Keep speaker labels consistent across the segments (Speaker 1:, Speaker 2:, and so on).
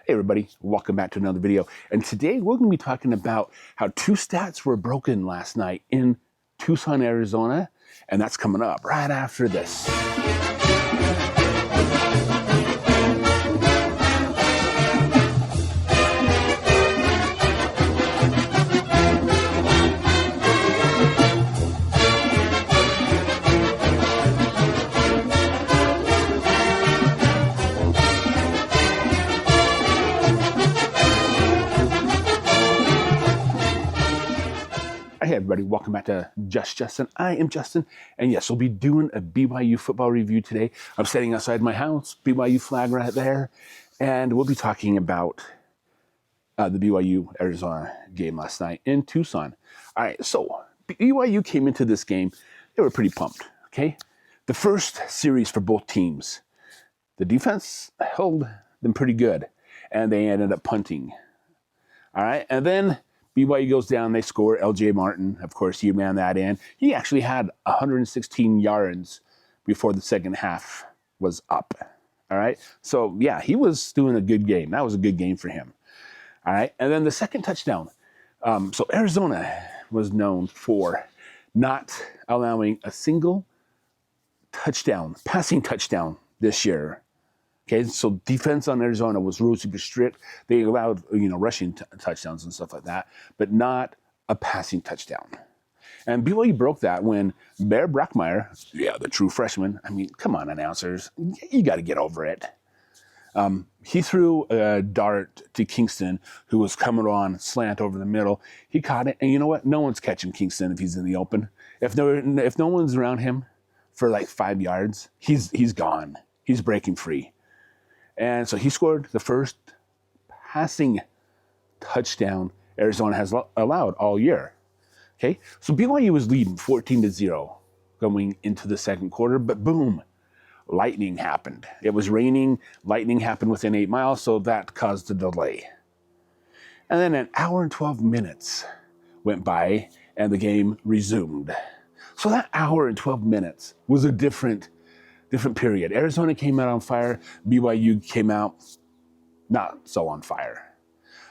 Speaker 1: Hey everybody, welcome back to another video. And today we're going to be talking about how two stats were broken last night in Tucson, Arizona. And that's coming up right after this. Hey everybody, welcome back to Just Justin. I am Justin, and yes, we'll be doing a BYU football review today. I'm standing outside my house, BYU flag right there, and we'll be talking about the BYU Arizona game last night in Tucson. All right, so BYU came into this game, they were pretty pumped, okay? The first series for both teams, the defense held them pretty good, and they ended up punting. All right, and then BYU goes down, they score. LJ Martin, of course, he ran that in. He actually had 116 yards before the second half was up. All right. So, yeah, he was doing a good game. That was a good game for him. All right. And then the second touchdown. So Arizona was known for not allowing a single touchdown, passing touchdown this year. Okay, so defense on Arizona was really super strict. They allowed, rushing touchdowns and stuff like that, but not a passing touchdown. And BYU broke that when Bear Brockmeyer, the true freshman, come on, announcers, you got to get over it. He threw a dart to Kingston, who was coming on slant over the middle. He caught it, and you know what? No one's catching Kingston if he's in the open. If no one's around him for like 5 yards, he's gone. He's breaking free. And so he scored the first passing touchdown Arizona has allowed all year. Okay, so BYU was leading 14-0 going into the second quarter, but boom, lightning happened. It was raining, lightning happened within 8 miles, so that caused a delay. And then an hour and 12 minutes went by, and the game resumed. So that hour and 12 minutes was a different period. Arizona came out on fire. BYU came out not so on fire.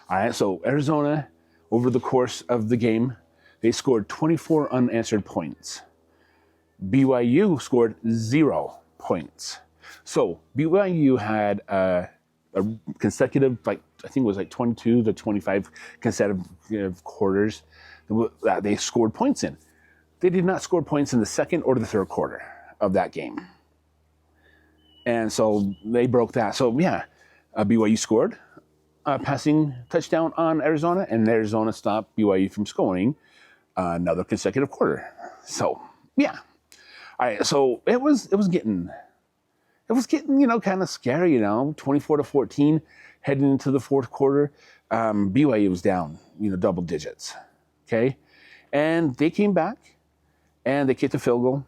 Speaker 1: All right, so Arizona, over the course of the game, they scored 24 unanswered points. BYU scored 0 points. So BYU had a consecutive, I think it was 22 to 25 consecutive quarters that they scored points in. They did not score points in the second or the third quarter of that game. And so they broke that. So, BYU scored a passing touchdown on Arizona, and Arizona stopped BYU from scoring another consecutive quarter. So, all right. So it was getting kind of scary, 24-14 heading into the fourth quarter. BYU was down, double digits. Okay, and they came back and they kicked a field goal,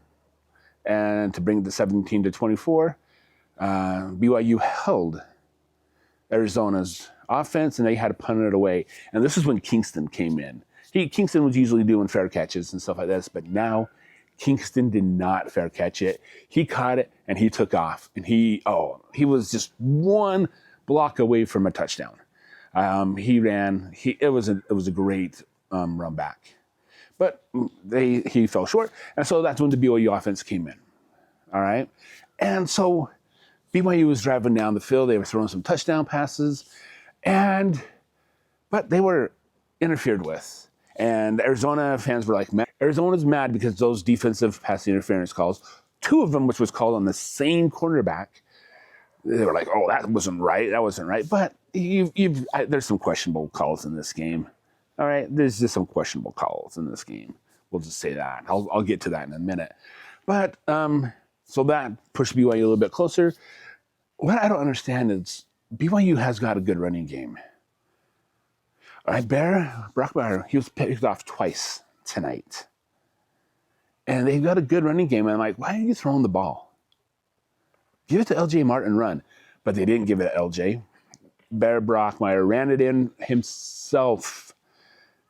Speaker 1: and to bring it to 17-24. BYU held Arizona's offense, and they had to punt it away. And this is when Kingston came in. Kingston was usually doing fair catches and stuff like this, but now Kingston did not fair catch it. He caught it, and he took off. And he was just one block away from a touchdown. He ran. It was a great run back. But he fell short, and so that's when the BYU offense came in. All right? And so BYU was driving down the field. They were throwing some touchdown passes, but they were interfered with. And Arizona fans were like, Arizona's mad because those defensive passing interference calls, 2 of them, which was called on the same cornerback, they were like, oh, that wasn't right. But there's some questionable calls in this game. All right, there's just some questionable calls in this game. We'll just say that. I'll get to that in a minute. But so that pushed BYU a little bit closer. What I don't understand is BYU has got a good running game. All right, Bear Brockmeyer, he was picked off twice tonight. And they've got a good running game. And I'm like, why are you throwing the ball? Give it to LJ Martin, run. But they didn't give it to LJ. Bear Brockmeyer ran it in himself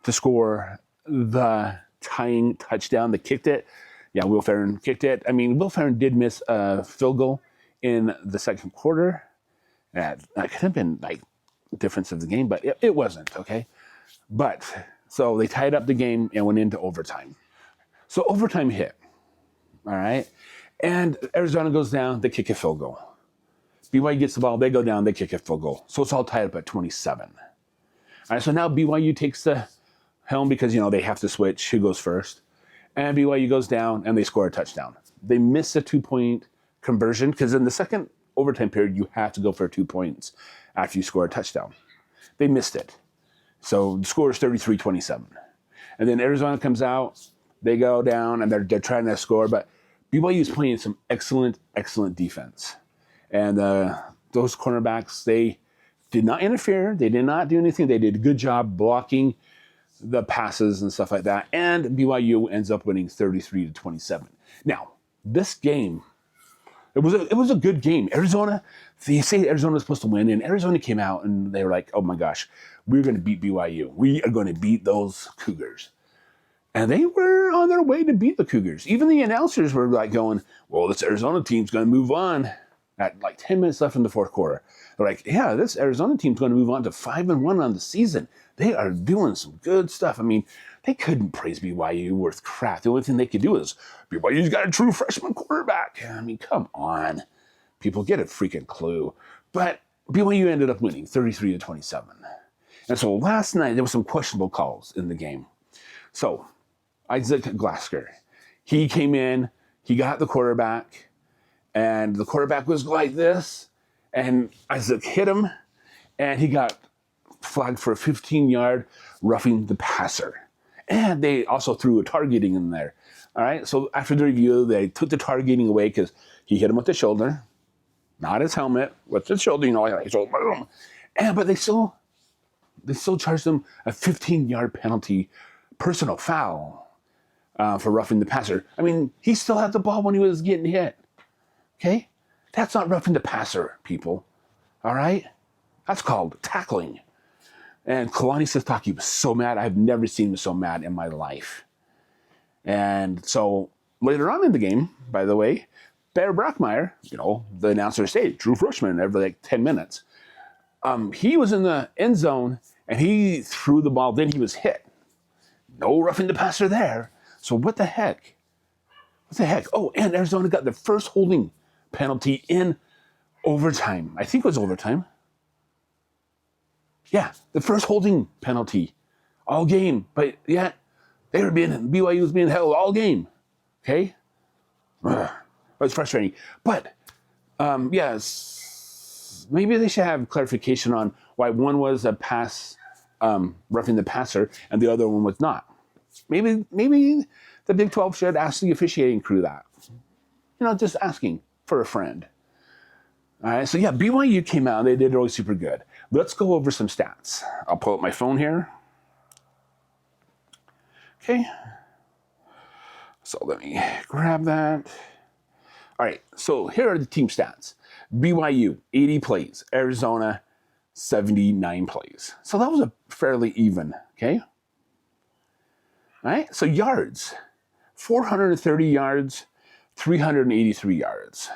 Speaker 1: to score the tying touchdown. They kicked it. Will Ferrin kicked it. Will Ferrin did miss a field goal in the second quarter. That could have been difference of the game, but it wasn't, okay? But, so they tied up the game and went into overtime. So overtime hit, all right? And Arizona goes down, they kick a field goal. BYU gets the ball, they go down, they kick a field goal. So it's all tied up at 27. All right, so now BYU takes the helm because, they have to switch who goes first. And BYU goes down and they score a touchdown. They miss a 2-point conversion because in the second overtime period, you have to go for 2 points after you score a touchdown. They missed it. So the score is 33-27. And then Arizona comes out, they go down and they're trying to score, but BYU is playing some excellent defense. And those cornerbacks, they did not interfere. They did not do anything. They did a good job blocking the passes and stuff like that. And BYU ends up winning 33-27. Now, this game, it was a good game. Arizona, they say Arizona was supposed to win, and Arizona came out and they were like, oh my gosh, we're going to beat BYU. We are going to beat those Cougars. And they were on their way to beat the Cougars. Even the announcers were like going, well, this Arizona team's going to move on at like 10 minutes left in the fourth quarter. They're like, yeah, this Arizona team's going to move on to 5-1 on the season. They are doing some good stuff. I mean, they couldn't praise BYU worth crap. The only thing they could do is, BYU's got a true freshman quarterback. I mean, come on. People get a freaking clue. But BYU ended up winning 33-27. And so last night, there were some questionable calls in the game. So Isaac Glasker, he came in, he got the quarterback, and the quarterback was like this, and Isaac hit him, and he got flagged for a 15-yard roughing the passer. And they also threw a targeting in there. All right, so after the review, they took the targeting away because he hit him with the shoulder, not his helmet, with the shoulder, but they still charged him a 15-yard penalty, personal foul for roughing the passer. I mean, he still had the ball when he was getting hit. Okay? That's not roughing the passer, people. All right? That's called tackling. And Kalani Sitake was so mad. I've never seen him so mad in my life. And so later on in the game, by the way, Bear Brockmeyer, the announcer said, true freshman every like 10 minutes. He was in the end zone and he threw the ball. Then he was hit. No roughing the passer there. So what the heck? What the heck? Oh, and Arizona got the first holding penalty in overtime. I think it was overtime. Yeah, the first holding penalty all game. But yet, BYU was being held all game. Okay? It was frustrating. But, yes, maybe they should have clarification on why one was a pass, roughing the passer, and the other one was not. Maybe the Big 12 should ask the officiating crew that. Just asking for a friend. All right, so yeah, BYU came out and they did really super good. Let's go over some stats. I'll pull up my phone here. Okay. So let me grab that. All right, so here are the team stats. BYU, 80 plays. Arizona, 79 plays. So that was a fairly even, okay? All right, so yards. 430 yards, 383 yards.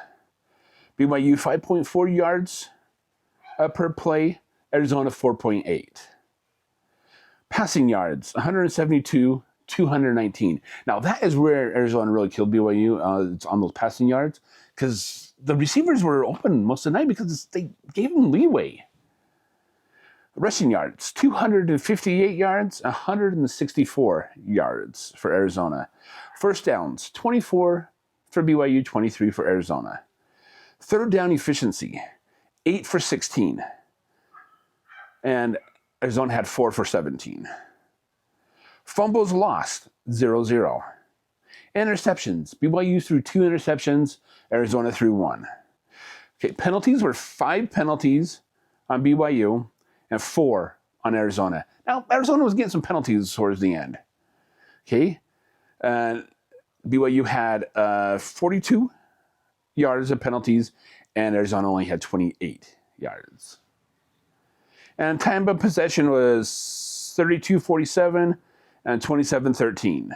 Speaker 1: BYU 5.4 yards per play, Arizona 4.8. Passing yards, 172, 219. Now that is where Arizona really killed BYU. It's on those passing yards because the receivers were open most of the night because they gave them leeway. Rushing yards, 258 yards, 164 yards for Arizona. First downs, 24 for BYU, 23 for Arizona. Third down efficiency, 8 for 16. And Arizona had 4 for 17. Fumbles lost, 0-0. Interceptions, BYU threw 2 interceptions, Arizona threw 1. Okay, penalties were 5 penalties on BYU and 4 on Arizona. Now, Arizona was getting some penalties towards the end. Okay, BYU had 42 yards of penalties, and Arizona only had 28 yards. And time of possession was 32-47 and 27-13.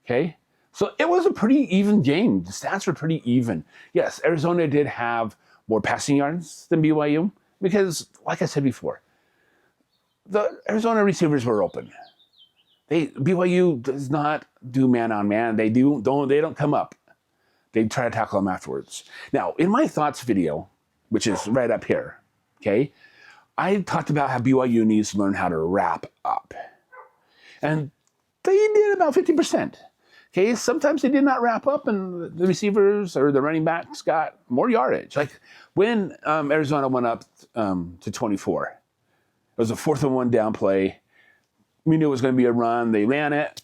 Speaker 1: Okay? So it was a pretty even game. The stats were pretty even. Yes, Arizona did have more passing yards than BYU because, like I said before, the Arizona receivers were open. BYU does not do man on man. They don't come up. They try to tackle them afterwards. Now, in my thoughts video, which is right up here, okay, I talked about how BYU needs to learn how to wrap up. And they did about 50%. Okay, sometimes they did not wrap up and the receivers or the running backs got more yardage. Like when Arizona went up to 24, it was a 4th and 1 down play. We knew it was going to be a run. They ran it,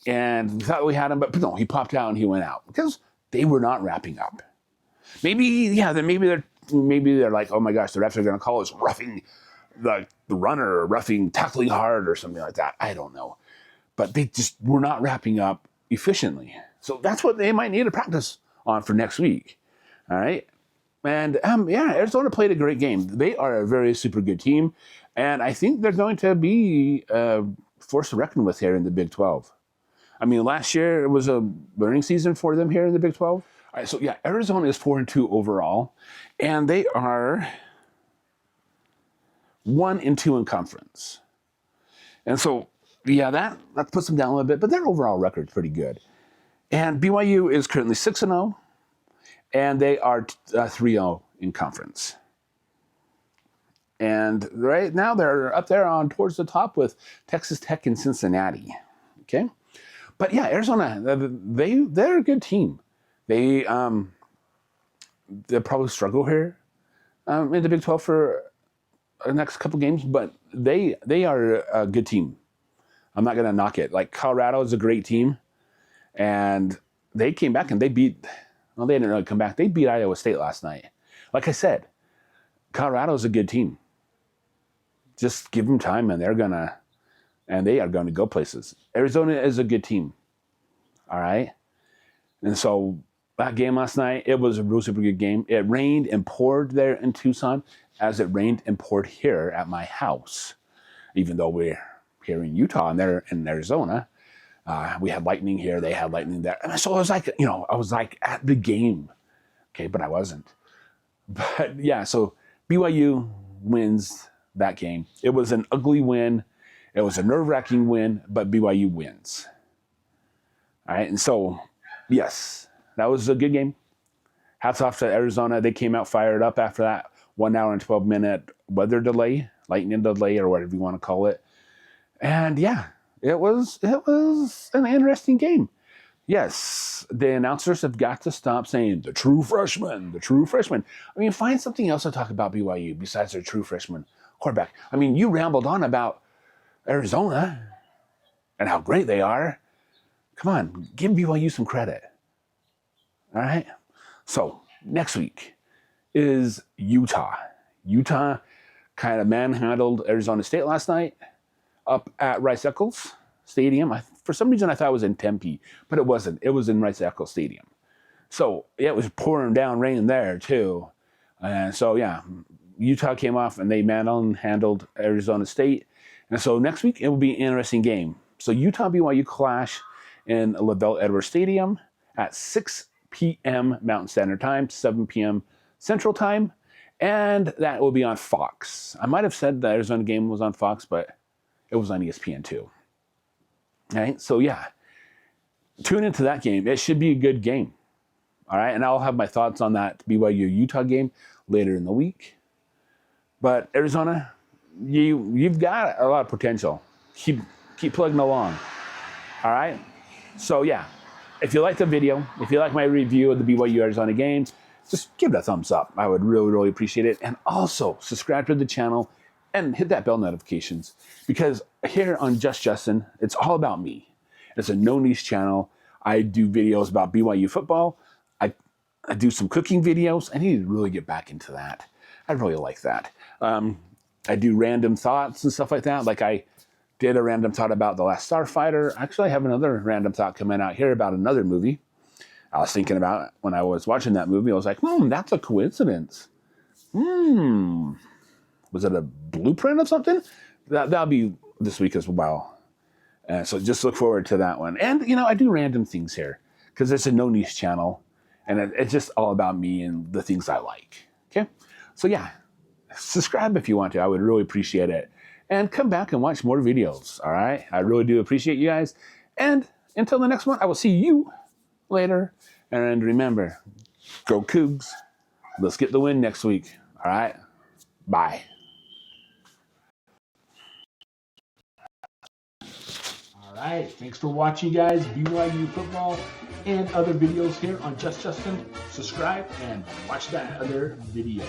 Speaker 1: and we thought we had him, but no, he popped out and he went out because they were not wrapping up. Maybe they're like, oh my gosh, the refs are going to call us roughing the runner or roughing tackling hard or something like that. I don't know, but they just were not wrapping up efficiently. So that's what they might need to practice on for next week. All right. And Arizona played a great game. They are a very super good team. And I think they're going to be a force to reckon with here in the Big 12. I mean, last year it was a learning season for them here in the Big 12. All right, so Arizona is 4-2 overall, and they are 1-2 in conference. And so, that puts them down a little bit, but their overall record is pretty good. And BYU is currently 6-0, and they are 3-0 in conference. And right now they're up there on towards the top with Texas Tech and Cincinnati. Okay, but Arizona, they're a good team. They'll probably struggle here in the Big 12 for the next couple games, but they are a good team. I'm not going to knock it. Like Colorado is a great team, and they came back and they beat. Well, they didn't really come back. They beat Iowa State last night. Like I said, Colorado is a good team. Just give them time, and they are going to go places. Arizona is a good team. All right. And so that game last night, it was a real super good game. It rained and poured there in Tucson as it rained and poured here at my house. Even though we're here in Utah and they're in Arizona, we had lightning here. They had lightning there. And so I was like at the game. Okay, but I wasn't. But so BYU wins that game. It was an ugly win. It was a nerve-wracking win, but BYU wins. All right, and so, yes, that was a good game. Hats off to Arizona. They came out fired up after that 1 hour and 12-minute weather delay, lightning delay, or whatever you want to call it. And it was an interesting game. Yes, the announcers have got to stop saying the true freshman, the true freshman. I mean, find something else to talk about BYU besides their true freshman quarterback. I mean, you rambled on about Arizona and how great they are. Come on, give BYU some credit. All right? So, next week is Utah. Utah kind of manhandled Arizona State last night up at Rice-Eccles Stadium. For some reason, I thought it was in Tempe, but it wasn't. It was in Rice-Eccles Stadium. So, it was pouring down rain there, too. And so, Utah came off and they manhandled Arizona State. And so, next week, it will be an interesting game. So, Utah-BYU clash in LaVell Edwards Stadium at 6 p.m. Mountain Standard Time, 7 p.m. Central Time. And that will be on Fox. I might have said the Arizona game was on Fox, but it was on ESPN too. All right, so tune into that game. It should be a good game. All right, and I'll have my thoughts on that BYU-Utah game later in the week. But Arizona, you've got a lot of potential. Keep plugging along. All right, so if you like the video, if you like my review of the BYU-Arizona game, just give it a thumbs up. I would really, really appreciate it. And also subscribe to the channel and hit that bell notifications, because here on Just Justin, it's all about me. It's a no niche channel. I do videos about BYU football. I do some cooking videos. I need to really get back into that. I really like that. I do random thoughts and stuff like that. Like I did a random thought about The Last Starfighter. Actually, I have another random thought coming out here about another movie. I was thinking about it when I was watching that movie. I was like, that's a coincidence. Was it a blueprint of something? That'll be this week as well. So just look forward to that one. And, I do random things here because it's a no niche channel. And it's just all about me and the things I like. Okay? So, subscribe if you want to. I would really appreciate it. and come back and watch more videos. All right. I really do appreciate you guys. And until the next one, I will see you later. And remember, go Cougs. Let's get the win next week. All right. Bye. All right. Thanks for watching, guys. BYU football and other videos here on Just Justin. Subscribe and watch that other video.